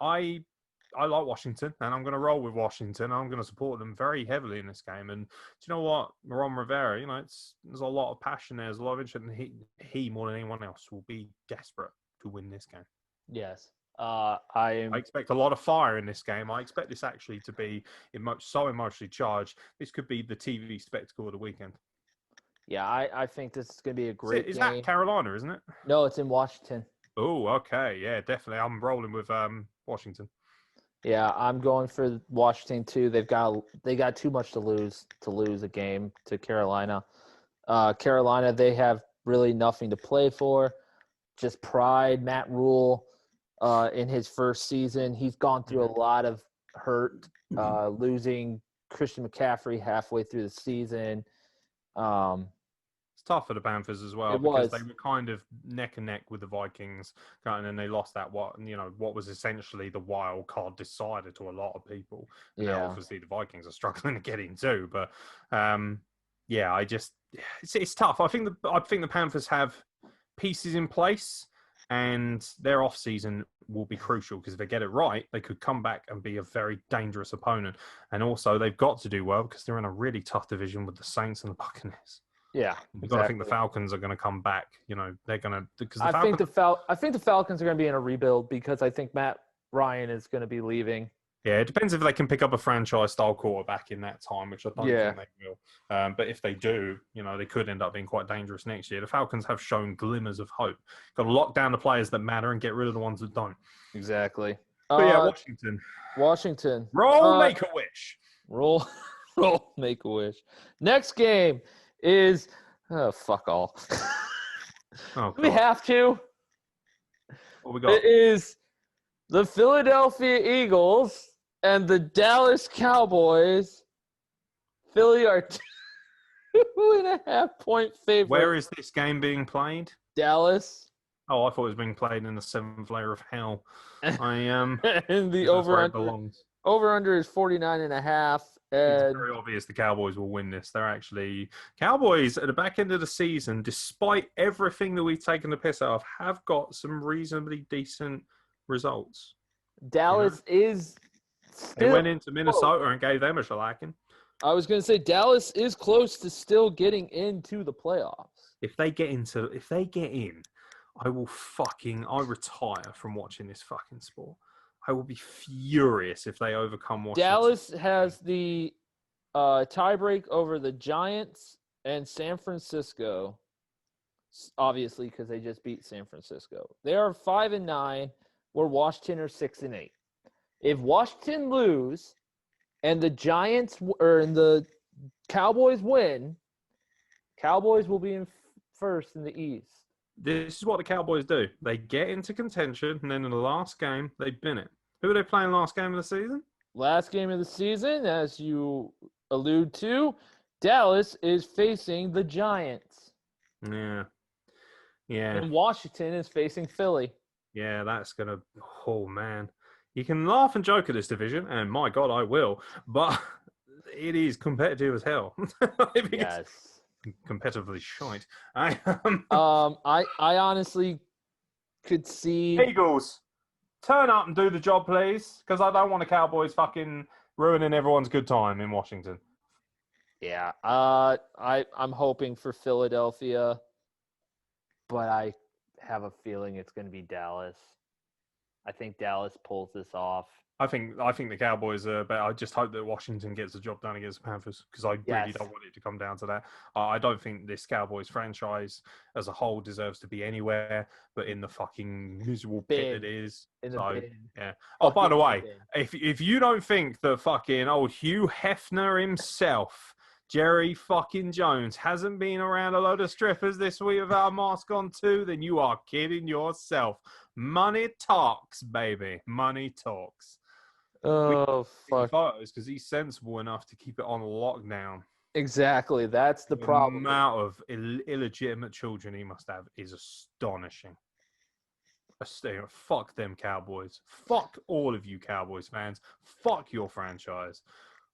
I like Washington, and I'm going to roll with Washington. I'm going to support them very heavily in this game. And do you know what? Ron Rivera, there's a lot of passion there. There's a lot of interest, and he more than anyone else will be desperate to win this game. Yes. I expect a lot of fire in this game. I expect this actually to be so emotionally charged. This could be the TV spectacle of the weekend. Yeah, I think this is going to be a great game. Is that Carolina, isn't it? No, it's in Washington. Oh, okay. Yeah, definitely. I'm rolling with Washington. Yeah, I'm going for Washington too. They got too much to lose a game to Carolina. Carolina, they have really nothing to play for. Just pride. Matt Rule, in his first season, he's gone through a lot of hurt, losing Christian McCaffrey halfway through the season. It's tough for the Panthers as well because they were kind of neck and neck with the Vikings, and then they lost that what was essentially the wild card decider to a lot of people. And now obviously the Vikings are struggling to get in too. But it's tough. I think the Panthers have pieces in place, and their off season will be crucial because if they get it right, they could come back and be a very dangerous opponent. And also, they've got to do well because they're in a really tough division with the Saints and the Buccaneers. Yeah, you've got to think the Falcons are going to come back. They're going to because I think the Falcons are going to be in a rebuild because I think Matt Ryan is going to be leaving. Yeah, it depends if they can pick up a franchise-style quarterback in that time, which I don't think they will. But if they do, they could end up being quite dangerous next year. The Falcons have shown glimmers of hope. Got to lock down the players that matter and get rid of the ones that don't. Exactly. But Washington. Roll, Make-A-Wish. Roll, Make-A-Wish. Next game is fuck all. We have to. What we got? It is the Philadelphia Eagles and the Dallas Cowboys. Philly are 2.5-point favorite. Where is this game being played? Dallas. Oh, I thought it was being played in the seventh layer of hell. And the over-under is 49.5. It's very obvious the Cowboys will win this. Cowboys at the back end of the season, despite everything that we've taken the piss out of, have got some reasonably decent results. Dallas is still they went into Minnesota and gave them a shellacking. I was going to say Dallas is close to still getting into the playoffs. If they get in, I retire from watching this fucking sport. I will be furious if they overcome Washington. Dallas has the tiebreak over the Giants and San Francisco, obviously because they just beat San Francisco. They are 5-9, where Washington are 6-8. If Washington lose and the Giants or the Cowboys win, Cowboys will be in first in the East. This is what the Cowboys do. They get into contention, and then in the last game, they bin it. Who are they playing last game of the season? Last game of the season, as you allude to, Dallas is facing the Giants. Yeah. And Washington is facing Philly. Yeah, that's going to... Oh, man. You can laugh and joke at this division, and my God, I will, but it is competitive as hell. Yes. Competitively shite. I honestly could see... Eagles, turn up and do the job, please, because I don't want the Cowboys fucking ruining everyone's good time in Washington. Yeah, I'm hoping for Philadelphia, but I have a feeling it's going to be Dallas. I think Dallas pulls this off. I think the Cowboys are better. I just hope that Washington gets the job done against the Panthers because I really don't want it to come down to that. I don't think this Cowboys franchise as a whole deserves to be anywhere but in the fucking miserable pit it is. Yeah. Oh, by the way, if you don't think that fucking old Hugh Hefner himself, Jerry fucking Jones, hasn't been around a load of strippers this week without a mask on too, then you are kidding yourself. Money talks, baby. Money talks. Oh, fuck. Photos because he's sensible enough to keep it on lockdown. Exactly. That's the problem. The amount of illegitimate children he must have is astonishing. Fuck them Cowboys. Fuck all of you Cowboys fans. Fuck your franchise.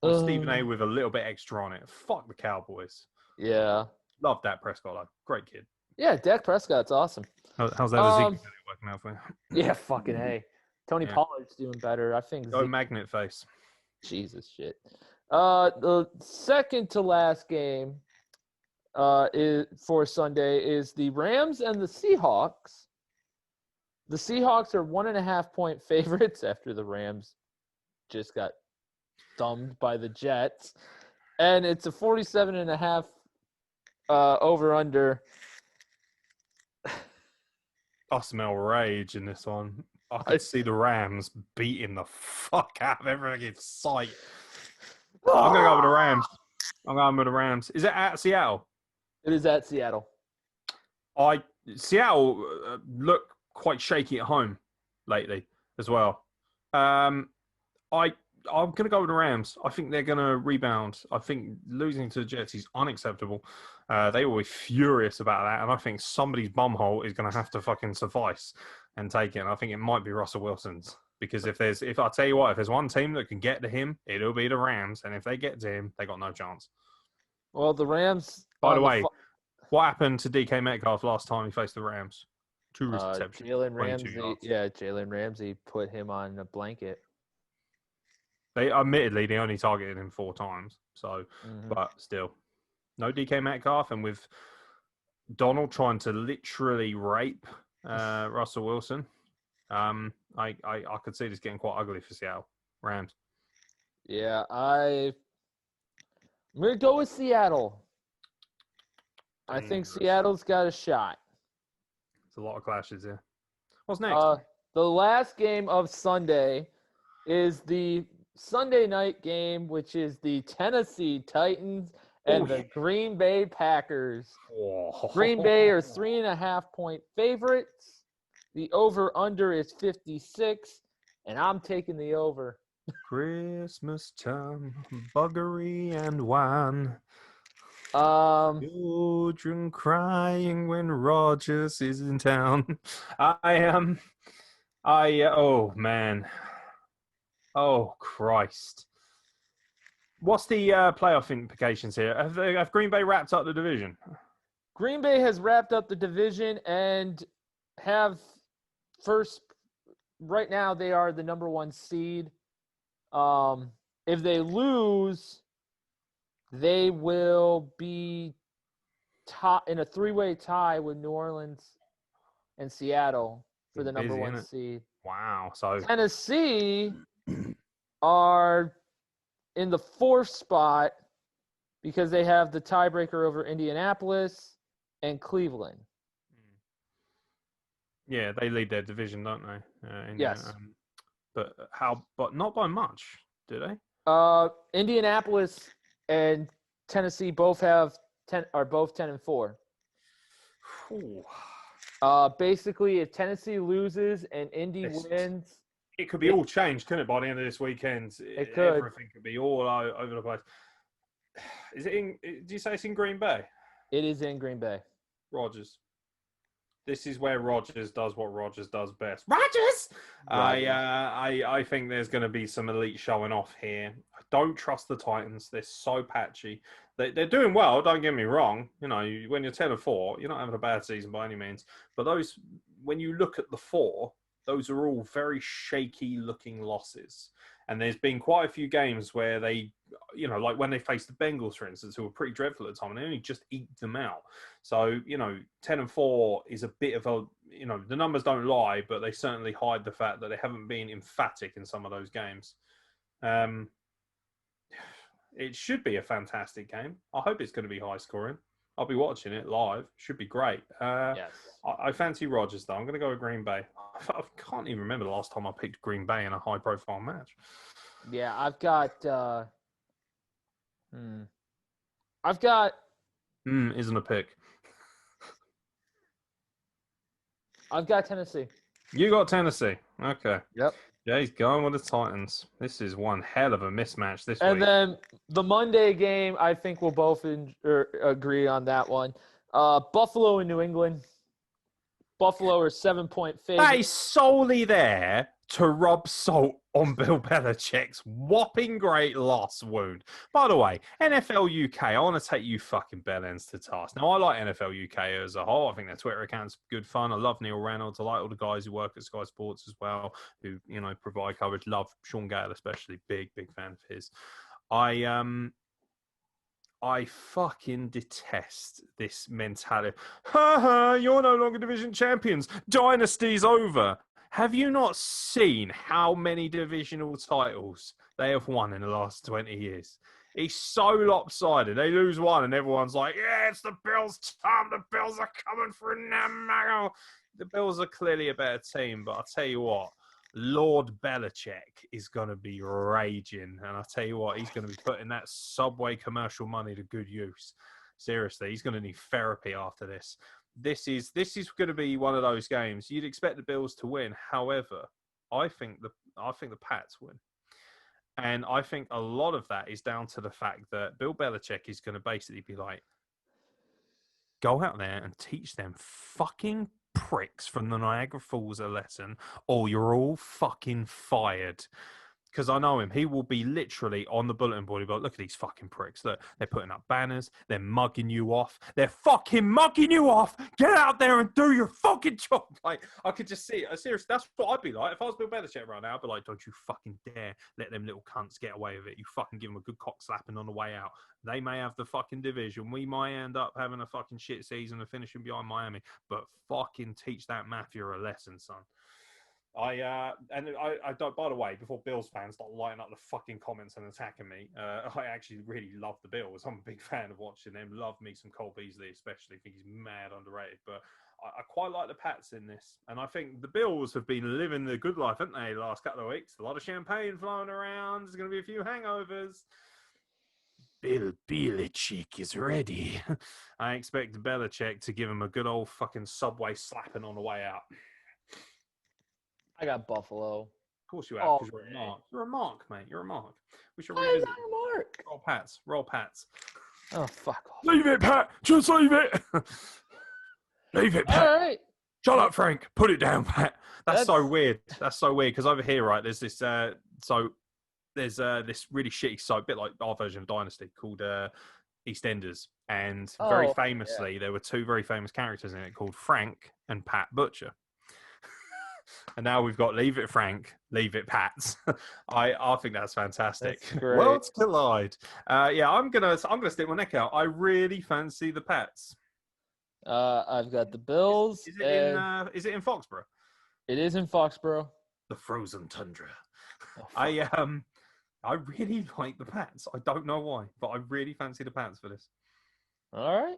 Stephen A with a little bit extra on it. Fuck the Cowboys. Yeah. Love Dak Prescott, though. Great kid. Yeah, Dak Prescott's awesome. How's that Ezekiel working out for you? Yeah, fucking A. Tony Pollard's doing better. I think. Go magnet face. Jesus shit. The second to last game for Sunday is the Rams and the Seahawks. The Seahawks are 1.5-point favorites after the Rams just got thumbed by the Jets. And it's a 47.5 over-under. I smell rage in this one. I could see the Rams beating the fuck out of everything in sight. I'm going to go with the Rams. I'm going with the Rams. Is it at Seattle? It is at Seattle. Seattle look quite shaky at home lately as well. I'm going to go with the Rams. I think they're going to rebound. I think losing to the Jets is unacceptable. They will be furious about that, and I think somebody's bumhole is going to have to fucking suffice and take it. And I think it might be Russell Wilson's, because if I tell you what, if there's one team that can get to him, it'll be the Rams, and if they get to him, they got no chance. Well, the Rams. By the way, what happened to DK Metcalf last time he faced the Rams? 2 receptions. Jalen Ramsey put him on a blanket. They admittedly they only targeted him 4 times, so but still, no DK Metcalf, and with Donald trying to literally rape Russell Wilson, I could see this getting quite ugly for Seattle Rams. Yeah, I'm gonna go with Seattle. I think Seattle's got a shot. It's a lot of clashes here. What's next? The last game of Sunday is the Sunday night game, which is the Tennessee Titans and the Green Bay Packers. Oh. Green Bay are 3.5-point favorites. The over-under is 56, and I'm taking the over. Christmas time, buggery and wine. Children crying when Rogers is in town. Oh man. Oh Christ. What's the playoff implications here? Have Green Bay wrapped up the division? Green Bay has wrapped up the division and have first. Right now, they are the number 1 seed. If they lose, they will be in a 3-way tie with New Orleans and Seattle for the number 1 seed. Wow. So Tennessee are in the 4th spot because they have the tiebreaker over Indianapolis and Cleveland. Yeah, they lead their division, don't they? Yes. But not by much, do they? Indianapolis and Tennessee both have 10-4. Basically, if Tennessee loses and Indy wins, it could be all changed, couldn't it? By the end of this weekend, it could. Everything could be all over the place. Is it in? Do you say it's in Green Bay? It is in Green Bay. Rodgers. This is where Rodgers does what Rodgers does best. Rodgers! I think there's going to be some elite showing off here. I don't trust the Titans. They're so patchy. They're doing well, don't get me wrong. You know, when you're 10-4, you're not having a bad season by any means. But when you look at the 4, those are all very shaky-looking losses. And there's been quite a few games where they, you know, like when they faced the Bengals, for instance, who were pretty dreadful at the time, and they only just eked them out. So, you know, 10-4 is a bit of a, you know, the numbers don't lie, but they certainly hide the fact that they haven't been emphatic in some of those games. It should be a fantastic game. I hope it's going to be high scoring. I'll be watching it live. Should be great. Yes. I fancy Rodgers, though. I'm going to go with Green Bay. I can't even remember the last time I picked Green Bay in a high-profile match. Yeah, I've got isn't a pick. I've got Tennessee. You got Tennessee. Okay. Yep. Yeah, he's going with the Titans. This is one hell of a mismatch this week. And then the Monday game, I think we'll both agree on that one. Buffalo and New England. Buffalo are 7-point favorites. That is solely there to rub salt on Bill Belichick's whopping great loss wound. By the way, NFL UK, I want to take you fucking bellends to task. Now, I like NFL UK as a whole. I think their Twitter account's good fun. I love Neil Reynolds. I like all the guys who work at Sky Sports as well, who, you know, provide coverage. Love Sean Gale, especially. Big fan of his. I fucking detest this mentality. Ha ha, you're no longer division champions. Dynasty's over. Have you not seen how many divisional titles they have won in the last 20 years? It's so lopsided. They lose one and everyone's like, yeah, it's the Bills' time. The Bills are coming for now. The Bills are clearly a better team, but I'll tell you what, Lord Belichick is going to be raging. And I'll tell you what, he's going to be putting that Subway commercial money to good use. Seriously, he's going to need therapy after this. This is going to be one of those games. You'd expect the Bills to win. However, I think the Pats win. And I think a lot of that is down to the fact that Bill Belichick is going to basically be like, go out there and teach them fucking pricks from the Niagara Falls a lesson, or you're all fucking fired. Because I know him. He will be literally on the bulletin board. He'll be like, look at these fucking pricks. Look, they're putting up banners. They're mugging you off. They're fucking mugging you off. Get out there and do your fucking job. Like, I could just see it. Seriously, that's what I'd be like. If I was Bill Belichick right now, I'd be like, don't you fucking dare let them little cunts get away with it. You fucking give them a good cock slapping on the way out. They may have the fucking division. We might end up having a fucking shit season and finishing behind Miami. But fucking teach that mafia a lesson, son. I don't, by the way, before Bills fans start lighting up the fucking comments and attacking me, I actually really love the Bills. I'm a big fan of watching them. Love me some Cole Beasley, especially. I think he's mad underrated. But I quite like the Pats in this. And I think the Bills have been living the good life, haven't they, the last couple of weeks? A lot of champagne flowing around. There's going to be a few hangovers. Bill Belichick is ready. I expect Belichick to give him a good old fucking subway slapping on the way out. I got Buffalo. Of course you have, because you're a mark. You're a mark, mate. You're a mark. We should revisit. I'm a mark. Roll Pats. Roll Pats. Oh, fuck off. Leave it, Pat. Just leave it. Leave it, Pat. All right. Shut up, Frank. Put it down, Pat. That's so weird. That's so weird, because over here, right, there's this this really shitty soap, a bit like our version of Dynasty, called EastEnders. And very famously, there were two very famous characters in it called Frank and Pat Butcher. And now we've got Leave It Frank, Leave It Pats. I think that's fantastic. That's great. Worlds collide. Yeah, I'm gonna stick my neck out. I really fancy the Pats. I've got the Bills. Is it in Foxborough? It is in Foxborough. The frozen tundra. Oh, I really like the Pats. I don't know why, but I really fancy the Pats for this. All right.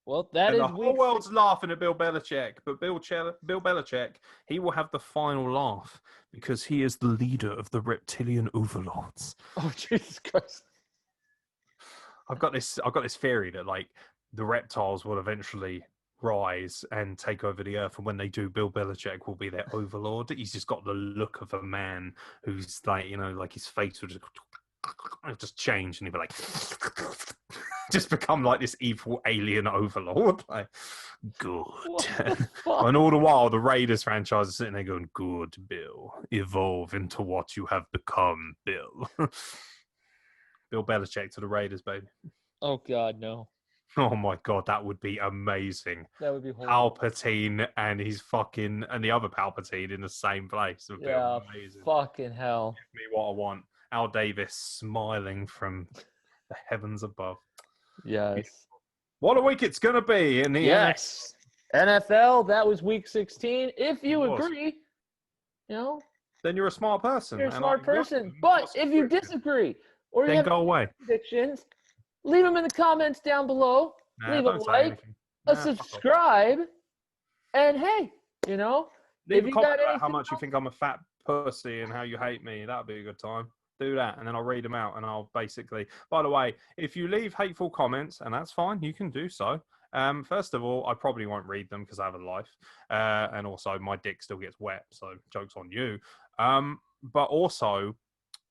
Well, that is the whole world's laughing at Bill Belichick, but Bill Belichick, he will have the final laugh because he is the leader of the reptilian overlords. Oh, Jesus Christ! I've got this theory that like the reptiles will eventually rise and take over the earth, and when they do, Bill Belichick will be their overlord. He's just got the look of a man who's like, like his face will just change, and he'll be like. Just become like this evil alien overlord. Like, good. And all the while, the Raiders franchise is sitting there going, good, Bill. Evolve into what you have become, Bill. Bill Belichick to the Raiders, baby. Oh, God, no. Oh, my God, that would be amazing. That would be horrible. Palpatine and the other Palpatine in the same place. Would be amazing. Fucking hell. Give me what I want. Al Davis smiling from the heavens above. Yes. What a week it's going to be in the NFL. That was week 16. If you agree, then you're a smart person. You're a smart person. But if you disagree or you have go away. Predictions, leave them in the comments down below. Leave a like, a subscribe, and hey, leave a comment about how much you think I'm a fat pussy and how you hate me. That'd be a good time. Do that, and then I'll read them out, and I'll basically. By the way, if you leave hateful comments, and that's fine, you can do so. First of all, I probably won't read them because I have a life, and also my dick still gets wet, so joke's on you. But also,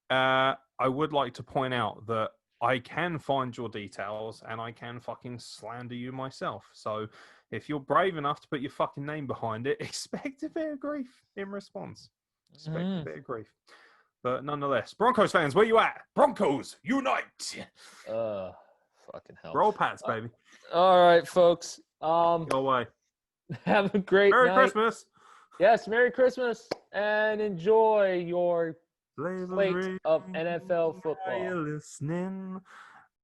I would like to point out that I can find your details, and I can fucking slander you myself. So if you're brave enough to put your fucking name behind it, expect a bit of grief in response. Expect a bit of grief. But nonetheless, Broncos fans, where you at? Broncos, unite! Fucking hell. Roll Pats, baby. All right, folks. Go away. Have a great night. Merry Christmas. Yes, Merry Christmas, and enjoy your slate of NFL football. Are you listening?